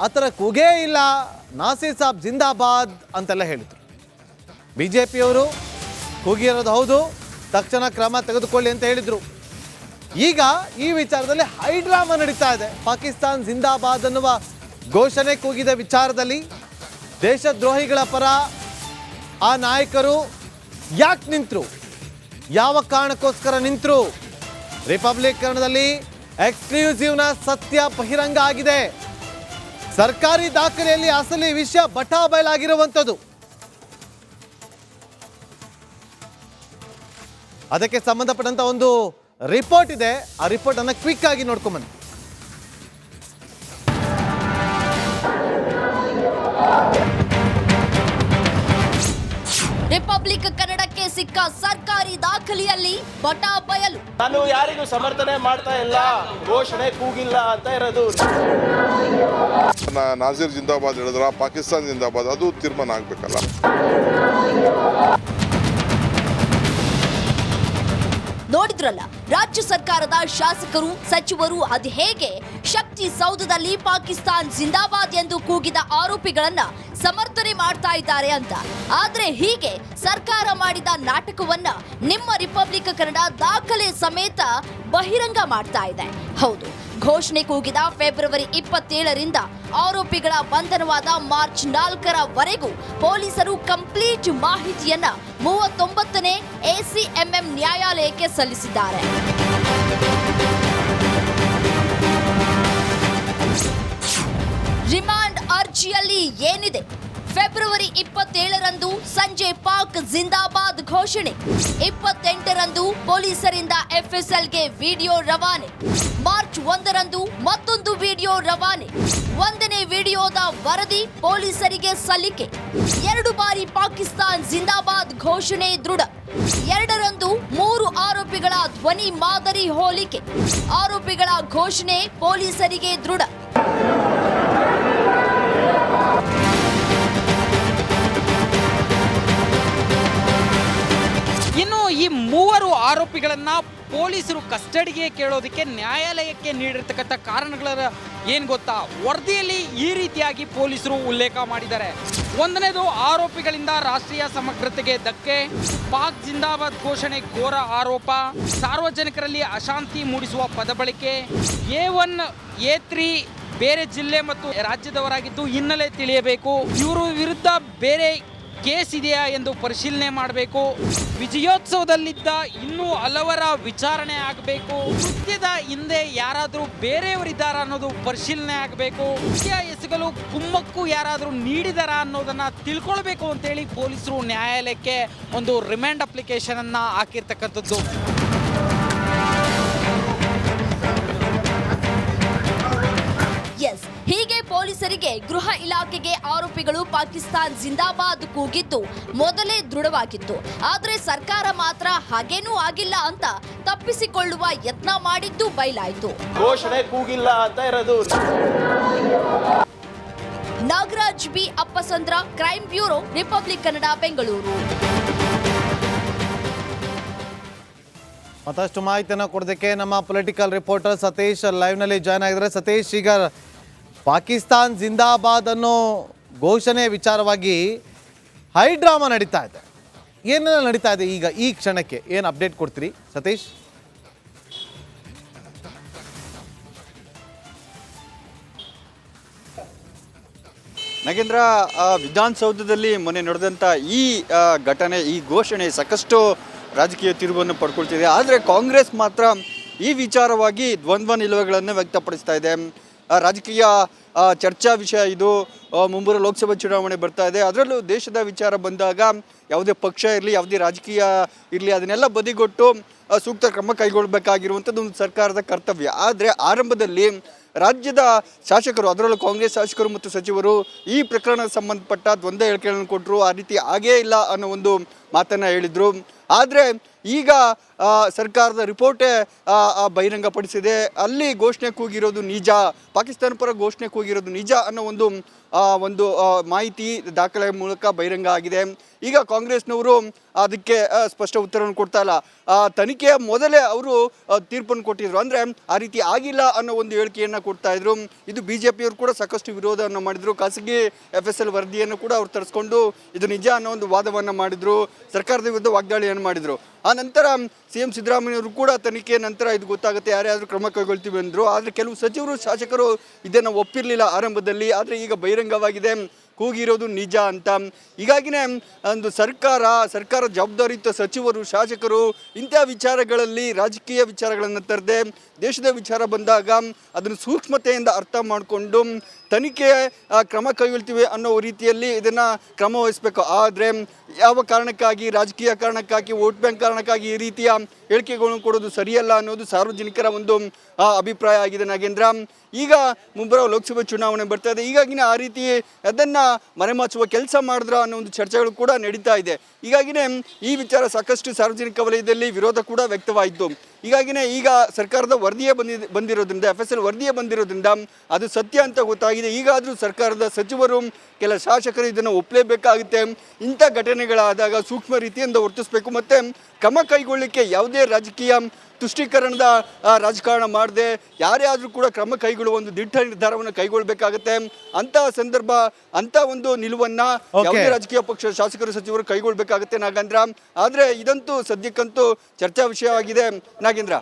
ಆ ಥರ ಕೂಗೇ ಇಲ್ಲ, ನಾಸೀರ್ ಸಾಬ್ ಜಿಂದಾಬಾದ್ ಅಂತೆಲ್ಲ ಹೇಳಿದರು. ಬಿಜೆಪಿಯವರು ಕೂಗಿರೋದು ಹೌದು, ತಕ್ಷಣ ಕ್ರಮ ತೆಗೆದುಕೊಳ್ಳಿ ಅಂತ ಹೇಳಿದರು. ಈಗ ಈ ವಿಚಾರದಲ್ಲಿ ಹೈಡ್ರಾಮಾ ನಡೀತಾ ಇದೆ. ಪಾಕಿಸ್ತಾನ್ ಜಿಂದಾಬಾದ್ ಅನ್ನುವ ಘೋಷಣೆ ಕೂಗಿದ ವಿಚಾರದಲ್ಲಿ ದೇಶದ್ರೋಹಿಗಳ ಪರ ಆ ನಾಯಕರು ಯಾಕೆ ನಿಂತರು, ಯಾವ ಕಾರಣಕ್ಕೋಸ್ಕರ ನಿಂತರು? ರಿಪಬ್ಲಿಕರಣದಲ್ಲಿ ಎಕ್ಸ್ಕ್ಲೂಸಿವ್ನ ಸತ್ಯ ಬಹಿರಂಗ ಆಗಿದೆ. ಸರ್ಕಾರಿ ದಾಖಲೆಯಲ್ಲಿ ಅಸಲಿ ವಿಷಯ ಬಟಾ ಬಯಲಾಗಿರುವಂಥದ್ದು. ಅದಕ್ಕೆ ಸಂಬಂಧಪಟ್ಟಂತ ಒಂದು ರಿಪೋರ್ಟ್ ಇದೆ. ಆ ರಿಪೋರ್ಟ್ ಅನ್ನು ಕ್ವಿಕ್ ಆಗಿ ನೋಡ್ಕೊಂಬನ್ನಿ. ರಿಪಬ್ಲಿಕ್ ಕನ್ನಡಕ್ಕೆ ಸಿಕ್ಕ ಸರ್ಕಾರಿ ದಾಖಲೆಯಲ್ಲಿ ಬಟಾ ಬಯಲು. ನಾನು ಯಾರಿಗೂ ಸಮರ್ಥನೆ ಮಾಡ್ತಾ ಇಲ್ಲ, ಘೋಷಣೆ ಕೂಗಿಲ್ಲ ಅಂತ ಇರೋದು. ನಾಸೀರ್ ಜಿಂದಾಬಾದ್ ಹೇಳಿದ್ರ ಪಾಕಿಸ್ತಾನ್ ಜಿಂದಾಬಾದ್, ಅದು ತೀರ್ಮಾನ ಆಗ್ಬೇಕಲ್ಲ. ನೋಡಿದ್ರಲ್ಲ, ರಾಜ್ಯ ಸರ್ಕಾರದ ಶಾಸಕರು ಸಚಿವರು ಅದು ಹೇಗೆ ಶಕ್ತಿ ಸೌಧದಲ್ಲಿ ಪಾಕಿಸ್ತಾನ್ ಜಿಂದಾಬಾದ್ ಎಂದು ಕೂಗಿದ ಆರೋಪಿಗಳನ್ನ ಸಮರ್ಥನೆ ಮಾಡ್ತಾ ಇದ್ದಾರೆ ಅಂತ. ಆದ್ರೆ ಹೀಗೆ ಸರ್ಕಾರ ಮಾಡಿದ ನಾಟಕವನ್ನ ನಿಮ್ಮ ರಿಪಬ್ಲಿಕ್ ಕನ್ನಡ ದಾಖಲೆ ಸಮೇತ ಬಹಿರಂಗ ಮಾಡ್ತಾ ಇದೆ. ಹೌದು, ಘೋಷಣೆ ಕೂಗಿದ ಫೆಬ್ರವರಿ 27ರಿಂದ ಆರೋಪಿಗಳ ಬಂಧನವಾದ ಮಾರ್ಚ್ 4ರವರೆಗೂ ಪೊಲೀಸರು ಕಂಪ್ಲೀಟ್ ಮಾಹಿತಿಯನ್ನ 39ನೇ ACMM ನ್ಯಾಯಾಲಯಕ್ಕೆ ಸಲ್ಲಿಸಿದ್ದಾರೆ. ರಿಮಾಂಡ್ ಅರ್ಜಿಯಲ್ಲಿ ಏನಿದೆ? ಫೆಬ್ರವರಿ 27ರಂದು ಸಂಜೆ ಪಾಕ್ ಜಿಂದಾಬಾದ್ ಘೋಷಣೆ, 28ರಂದು ಪೊಲೀಸರಿಂದ FSLಗೆ ವಿಡಿಯೋ ರವಾನೆ, ಮಾರ್ಚ್ 1ರಂದು ಮತ್ತೊಂದು ವಿಡಿಯೋ ರವಾನೆ, 1ನೇ ವಿಡಿಯೋದ ವರದಿ ಪೊಲೀಸರಿಗೆ ಸಲ್ಲಿಕೆ, 2 ಬಾರಿ ಪಾಕಿಸ್ತಾನ್ ಜಿಂದಾಬಾದ್ ಘೋಷಣೆ ದೃಢ, 2ರಂದು 3 ಆರೋಪಿಗಳ ಧ್ವನಿ ಮಾದರಿ ಹೋಲಿಕೆ, ಆರೋಪಿಗಳ ಘೋಷಣೆ ಪೊಲೀಸರಿಗೆ ದೃಢ. ಇನ್ನು ಈ 3 ಆರೋಪಿಗಳನ್ನ ಪೊಲೀಸರು ಕಸ್ಟಡಿಗೆ ಕೇಳೋದಕ್ಕೆ ನ್ಯಾಯಾಲಯಕ್ಕೆ ನೀಡಿರ್ತಕ್ಕಂಥ ಕಾರಣಗಳ ಏನು ಗೊತ್ತಾ? ವರದಿಯಲ್ಲಿ ಈ ರೀತಿಯಾಗಿ ಪೊಲೀಸರು ಉಲ್ಲೇಖ ಮಾಡಿದ್ದಾರೆ. 1ನೇದು, ಆರೋಪಿಗಳಿಂದ ರಾಷ್ಟ್ರೀಯ ಸಮಗ್ರತೆಗೆ ಧಕ್ಕೆ, ಪಾಕ್ ಜಿಂದಾಬಾದ್ ಘೋಷಣೆ ಘೋರ ಆರೋಪ, ಸಾರ್ವಜನಿಕರಲ್ಲಿ ಅಶಾಂತಿ ಮೂಡಿಸುವ ಪದ ಬಳಕೆ, A1 A3 ಬೇರೆ ಜಿಲ್ಲೆ ಮತ್ತು ರಾಜ್ಯದವರಾಗಿದ್ದು ಹಿನ್ನೆಲೆ ತಿಳಿಯಬೇಕು, ಇವರು ವಿರುದ್ಧ ಬೇರೆ ಕೇಸ್ ಇದೆಯಾ ಎಂದು ಪರಿಶೀಲನೆ ಮಾಡಬೇಕು, ವಿಜಯೋತ್ಸವದಲ್ಲಿದ್ದ ಇನ್ನೂ ಹಲವರ ವಿಚಾರಣೆ ಆಗಬೇಕು, ಕೃತ್ಯದ ಹಿಂದೆ ಯಾರಾದರೂ ಬೇರೆಯವರಿದ್ದಾರ ಅನ್ನೋದು ಪರಿಶೀಲನೆ ಆಗಬೇಕು, ಕೃತ್ಯ ಎಸಗಲು ಕುಮ್ಮಕ್ಕು ಯಾರಾದರೂ ನೀಡಿದಾರ ಅನ್ನೋದನ್ನ ತಿಳ್ಕೊಳ್ಬೇಕು ಅಂತೇಳಿ ಪೊಲೀಸರು ನ್ಯಾಯಾಲಯಕ್ಕೆ ಒಂದು ರಿಮಾಂಡ್ ಅಪ್ಲಿಕೇಶನ್ ಅನ್ನ ಹಾಕಿರ್ತಕ್ಕಂಥದ್ದು. ಎಸ್, ಹೀಗೆ ಪೊಲೀಸರಿಗೆ ಗೃಹ ಇಲಾಖೆಗೆ ಆರೋಪಿಗಳು ಪಾಕಿಸ್ತಾನ್ ಜಿಂದಾಬಾದ್ ಕೂಗಿದ್ದು ಮೊದಲೇ ದೃಢವಾಗಿತ್ತು. ಆದರೆ ಸರ್ಕಾರ ಮಾತ್ರ ಹಾಗೇನೂ ಆಗಿಲ್ಲ ಅಂತ ತಪ್ಪಿಸಿಕೊಳ್ಳುವ ಯತ್ನ ಮಾಡಿದ್ದು ಬಯಲಾಯಿತು. ಘೋಷಣೆ ಕೂಗಿಲ್ಲ ಅಂತ ಇರೋದು. Nagaraj B Appasandra, crime bureau, Republic Kannada, Bengaluru. ಮತ್ತಷ್ಟು ಮಾಹಿತಿಯನ್ನು ಕೊಡೋದಕ್ಕೆ ನಮ್ಮ ಪೊಲಿಟಿಕಲ್ ರಿಪೋರ್ಟರ್ ಸತೀಶ್ ಲೈವ್ನಲ್ಲಿ ಜಾಯ್ನ್ ಆಗಿದ್ದಾರೆ. ಸತೀಶ್, ಈಗ ಪಾಕಿಸ್ತಾನ್ ಜಿಂದಾಬಾದ್ ಅನ್ನೋ ಘೋಷಣೆ ವಿಚಾರವಾಗಿ ಹೈಡ್ರಾಮಾ ನಡೀತಾ ಇದೆ. ಏನೆಲ್ಲ ನಡೀತಾ ಇದೆ ಈಗ ಈ ಕ್ಷಣಕ್ಕೆ? ಏನು ಅಪ್ಡೇಟ್ ಕೊಡ್ತೀರಿ ಸತೀಶ್? ನಾಗೇಂದ್ರ, ವಿಧಾನಸೌಧದಲ್ಲಿ ಮೊನ್ನೆ ನಡೆದಂಥ ಈ ಘಟನೆ, ಈ ಘೋಷಣೆ ಸಾಕಷ್ಟು ರಾಜಕೀಯ ತಿರುವನ್ನು ಪಡ್ಕೊಳ್ತಿದೆ. ಆದರೆ ಕಾಂಗ್ರೆಸ್ ಮಾತ್ರ ಈ ವಿಚಾರವಾಗಿ ದ್ವಂದ್ವ ನಿಲುವುಗಳನ್ನು ವ್ಯಕ್ತಪಡಿಸ್ತಾ ಇದೆ. ರಾಜಕೀಯ ಚರ್ಚಾ ವಿಷಯ ಇದು. ಮುಂಬರುವ ಲೋಕಸಭಾ ಚುನಾವಣೆ ಬರ್ತಾ ಇದೆ. ಅದರಲ್ಲೂ ದೇಶದ ವಿಚಾರ ಬಂದಾಗ ಯಾವುದೇ ಪಕ್ಷ ಇರಲಿ, ಯಾವುದೇ ರಾಜಕೀಯ ಇರಲಿ, ಅದನ್ನೆಲ್ಲ ಬದಿಗೊಟ್ಟು ಸೂಕ್ತ ಕ್ರಮ ಕೈಗೊಳ್ಳಬೇಕಾಗಿರುವಂಥದ್ದು ಒಂದು ಸರ್ಕಾರದ ಕರ್ತವ್ಯ. ಆದರೆ ಆರಂಭದಲ್ಲಿ ರಾಜ್ಯದ ಶಾಸಕರು, ಅದರಲ್ಲೂ ಕಾಂಗ್ರೆಸ್ ಶಾಸಕರು ಮತ್ತು ಸಚಿವರು ಈ ಪ್ರಕರಣಕ್ಕೆ ಸಂಬಂಧಪಟ್ಟ ದ್ವಂದ್ವ ಹೇಳಿಕೆಗಳನ್ನು ಕೊಟ್ಟರು. ಆ ರೀತಿ ಆಗೇ ಇಲ್ಲ ಅನ್ನೋ ಒಂದು ಮಾತನ್ನು ಹೇಳಿದರು. ಆದರೆ ಈಗ ಸರ್ಕಾರದ ರಿಪೋರ್ಟೇ ಬಹಿರಂಗಪಡಿಸಿದೆ. ಅಲ್ಲಿ ಘೋಷಣೆ ಕೂಗಿರೋದು ನಿಜ, ಪಾಕಿಸ್ತಾನ ಪರ ಘೋಷಣೆ ಕೂಗಿರೋದು ನಿಜ ಅನ್ನೋ ಒಂದು ಮಾಹಿತಿ ದಾಖಲೆ ಮೂಲಕ ಬಹಿರಂಗ ಆಗಿದೆ. ಈಗ ಕಾಂಗ್ರೆಸ್ನವರು ಅದಕ್ಕೆ ಸ್ಪಷ್ಟ ಉತ್ತರವನ್ನು ಕೊಡ್ತಾ ಇಲ್ಲ. ತನಿಖೆಯ ಮೊದಲೇ ಅವರು ತೀರ್ಪನ್ನು ಕೊಟ್ಟಿದ್ರು, ಅಂದರೆ ಆ ರೀತಿ ಆಗಿಲ್ಲ ಅನ್ನೋ ಒಂದು ಹೇಳಿಕೆಯನ್ನು ಕೊಡ್ತಾ ಇದ್ರು. ಇದು BJPಯವರು ಕೂಡ ಸಾಕಷ್ಟು ವಿರೋಧವನ್ನು ಮಾಡಿದ್ರು. ಖಾಸಗಿ FSL ವರದಿಯನ್ನು ಕೂಡ ಅವ್ರು ತರಿಸ್ಕೊಂಡು ಇದು ನಿಜ ಅನ್ನೋ ಒಂದು ವಾದವನ್ನು ಮಾಡಿದ್ರು, ಸರ್ಕಾರದ ವಿರುದ್ಧ ವಾಗ್ದಾಳಿಯನ್ನು ಮಾಡಿದ್ರು. ಆ ನಂತರ CM ಸಿದ್ದರಾಮಯ್ಯವರು ಕೂಡ ತನಿಖೆ ನಂತರ ಇದು ಗೊತ್ತಾಗುತ್ತೆ, ಯಾರ್ಯಾದರೂ ಕ್ರಮ ಕೈಗೊಳ್ತೀವಿ ಅಂದರು. ಆದರೆ ಕೆಲವು ಸಚಿವರು ಶಾಸಕರು ಇದನ್ನು ಒಪ್ಪಿರಲಿಲ್ಲ ಆರಂಭದಲ್ಲಿ, ಆದರೆ ಈಗ ಬಹಿರಂಗವಾಗಿದೆ ಕೂಗಿರೋದು ನಿಜ ಅಂತ. ಹೀಗಾಗಿನೇ ಒಂದು ಸರ್ಕಾರ ಜವಾಬ್ದಾರಿಯುತ ಸಚಿವರು, ಶಾಸಕರು ಇಂಥ ವಿಚಾರಗಳಲ್ಲಿ ರಾಜಕೀಯ ವಿಚಾರಗಳನ್ನು ತರದೆ ದೇಶದ ವಿಚಾರ ಬಂದಾಗ ಅದನ್ನು ಸೂಕ್ಷ್ಮತೆಯಿಂದ ಅರ್ಥ ಮಾಡಿಕೊಂಡು ತನಿಖೆ ಕ್ರಮ ಕೈಗೊಳ್ತೀವಿ ಅನ್ನೋ ರೀತಿಯಲ್ಲಿ ಇದನ್ನು ಕ್ರಮ ವಹಿಸಬೇಕು. ಆದರೆ ಯಾವ ಕಾರಣಕ್ಕಾಗಿ, ರಾಜಕೀಯ ಕಾರಣಕ್ಕಾಗಿ, ವೋಟ್ ಬ್ಯಾಂಕ್ ಕಾರಣಕ್ಕಾಗಿ ಈ ರೀತಿಯ ಹೇಳಿಕೆಗಳನ್ನು ಕೊಡೋದು ಸರಿಯಲ್ಲ ಅನ್ನೋದು ಸಾರ್ವಜನಿಕರ ಒಂದು ಅಭಿಪ್ರಾಯ ಆಗಿದೆ ನಾಗೇಂದ್ರ. ಈಗ ಮುಂಬರುವ ಲೋಕಸಭೆ ಚುನಾವಣೆ ಬರ್ತಾ ಇದೆ, ಹೀಗಾಗಿನೇ ಆ ರೀತಿ ಅದನ್ನು ಮರೆಮಾಚುವ ಕೆಲಸ ಮಾಡಿದ್ರ ಅನ್ನೋ ಒಂದು ಚರ್ಚೆಗಳು ಕೂಡ ನಡೀತಾ ಇದೆ. ಹೀಗಾಗಿನೇ ಈ ವಿಚಾರ ಸಾಕಷ್ಟು ಸಾರ್ವಜನಿಕ ವಲಯದಲ್ಲಿ ವಿರೋಧ ಕೂಡ ವ್ಯಕ್ತವಾಯಿತು. ಹೀಗಾಗಿನೇ ಈಗ ಸರ್ಕಾರದ ವರದಿಯೇ ಬಂದಿರೋದ್ರಿಂದ, FSL ವರದಿಯೇ ಬಂದಿರೋದ್ರಿಂದ ಅದು ಸತ್ಯ ಅಂತ ಗೊತ್ತಾಗಿದೆ. ಈಗಾದರೂ ಸರ್ಕಾರದ ಸಚಿವರು, ಕೆಲ ಶಾಸಕರು ಇದನ್ನು ಒಪ್ಪಲೇಬೇಕಾಗುತ್ತೆ. ಇಂಥ ಘಟನೆಗಳಾದಾಗ ಸೂಕ್ಷ್ಮ ರೀತಿಯಿಂದ ವರ್ತಿಸಬೇಕು, ಮತ್ತು ಕ್ರಮ ಕೈಗೊಳ್ಳಲಿಕ್ಕೆ ಯಾವುದೇ ರಾಜಕೀಯ ತುಷ್ಟೀಕರಣದ ರಾಜಕಾರಣ ಮಾಡದೆ ಯಾರೇ ಆದರೂ ಕೂಡ ಕ್ರಮ ಕೈಗೊಳ್ಳುವ ಒಂದು ದಿಟ್ಟ ನಿರ್ಧಾರವನ್ನು ಕೈಗೊಳ್ಳಬೇಕಾಗುತ್ತೆ. ಅಂತಹ ಸಂದರ್ಭ, ಅಂತ ಒಂದು ನಿಲುವನ್ನು ಯಾವುದೇ ರಾಜಕೀಯ ಪಕ್ಷ ಶಾಸಕರು, ಸಚಿವರು ಕೈಗೊಳ್ಳಬೇಕಾಗುತ್ತೆ ನಾಗೇಂದ್ರ. ಆದರೆ ಇದಂತೂ ಸದ್ಯಕ್ಕಂತೂ ಚರ್ಚಾ ವಿಷಯವಾಗಿದೆ ನಾಗೇಂದ್ರ.